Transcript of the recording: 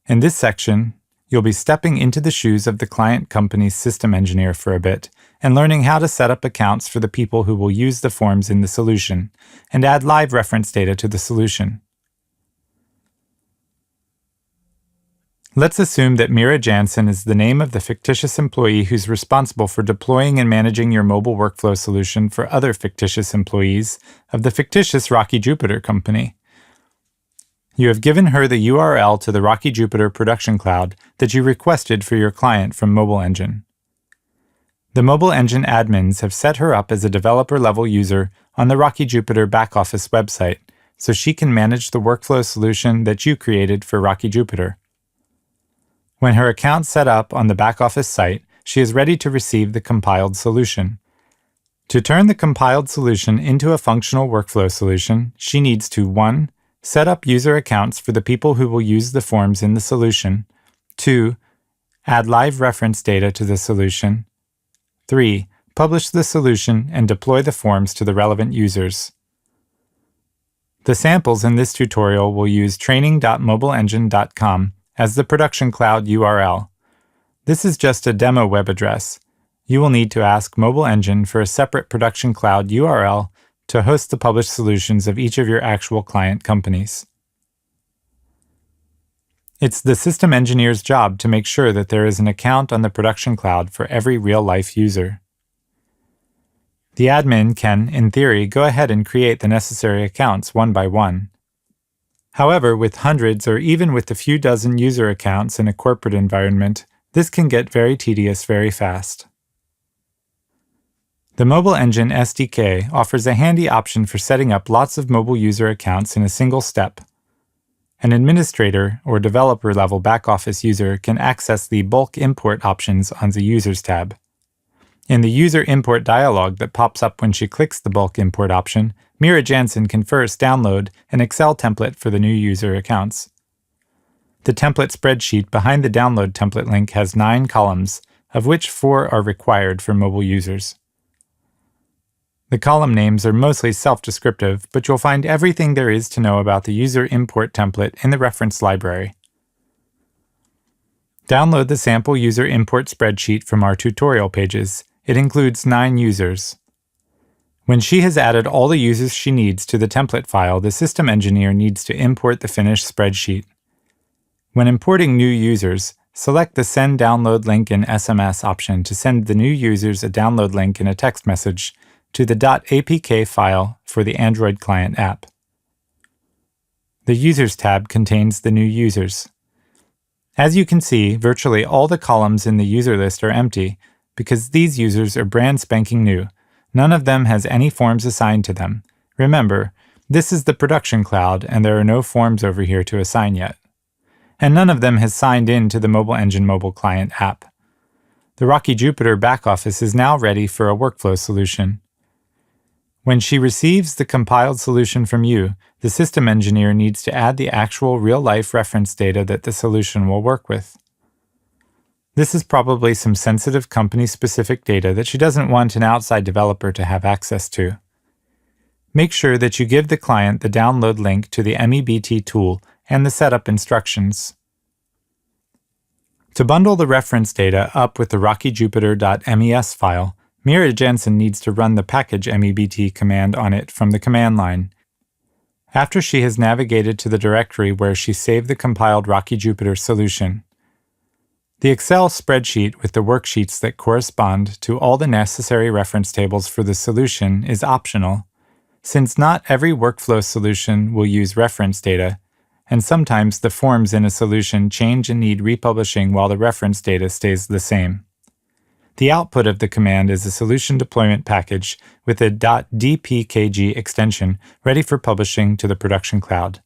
In this section, you'll be stepping into the shoes of the client company's system engineer for a bit and learning how to set up accounts for the people who will use the forms in the solution and add live reference data to the solution. Let's assume that Mira Jansen is the name of the fictitious employee who's responsible for deploying and managing your mobile workflow solution for other fictitious employees of the fictitious Rocky Jupiter company. You have given her the URL to the Rocky Jupiter production cloud that you requested for your client from Mobilengine. The Mobilengine admins have set her up as a developer-level user on the Rocky Jupiter back-office website so she can manage the workflow solution that you created for Rocky Jupiter. When her account's set up on the back-office site, she is ready to receive the compiled solution. To turn the compiled solution into a functional workflow solution, she needs to 1. Set up user accounts for the people who will use the forms in the solution. 2. Add live reference data to the solution. 3. Publish the solution and deploy the forms to the relevant users. The samples in this tutorial will use training.mobilengine.com as the production cloud URL. This is just a demo web address. You will need to ask Mobilengine for a separate production cloud URL to host the published solutions of each of your actual client companies. It's the system engineer's job to make sure that there is an account on the production cloud for every real-life user. The admin can, in theory, go ahead and create the necessary accounts one by one. However, with hundreds or even with a few dozen user accounts in a corporate environment, this can get very tedious very fast. The Mobilengine SDK offers a handy option for setting up lots of mobile user accounts in a single step. An administrator or developer-level back-office user can access the bulk import options on the Users tab. In the user import dialog that pops up when she clicks the bulk import option, Mira Jansen can first download an Excel template for the new user accounts. The template spreadsheet behind the download template link has 9 columns, of which 4 are required for mobile users. The column names are mostly self-descriptive, but you'll find everything there is to know about the user import template in the reference library. Download the sample user import spreadsheet from our tutorial pages. It includes 9 users. When she has added all the users she needs to the template file, the system engineer needs to import the finished spreadsheet. When importing new users, select the Send Download Link in SMS option to send the new users a download link in a text message to the .apk file for the Android client app. The Users tab contains the new users. As you can see, virtually all the columns in the user list are empty because these users are brand spanking new. None of them has any forms assigned to them. Remember, this is the production cloud and there are no forms over here to assign yet. And none of them has signed in to the Mobilengine mobile client app. The Rocky Jupiter backoffice is now ready for a workflow solution. When she receives the compiled solution from you, the system engineer needs to add the actual real-life reference data that the solution will work with. This is probably some sensitive company-specific data that she doesn't want an outside developer to have access to. Make sure that you give the client the download link to the MEBT tool and the setup instructions. To bundle the reference data up with the rockyjupiter.mes file, Mira Jansen needs to run the package MEBT command on it from the command line. After she has navigated to the directory where she saved the compiled Rocky Jupiter solution. The Excel spreadsheet with the worksheets that correspond to all the necessary reference tables for the solution is optional, since not every workflow solution will use reference data, and sometimes the forms in a solution change and need republishing while the reference data stays the same. The output of the command is a solution deployment package with a .dpkg extension ready for publishing to the production cloud.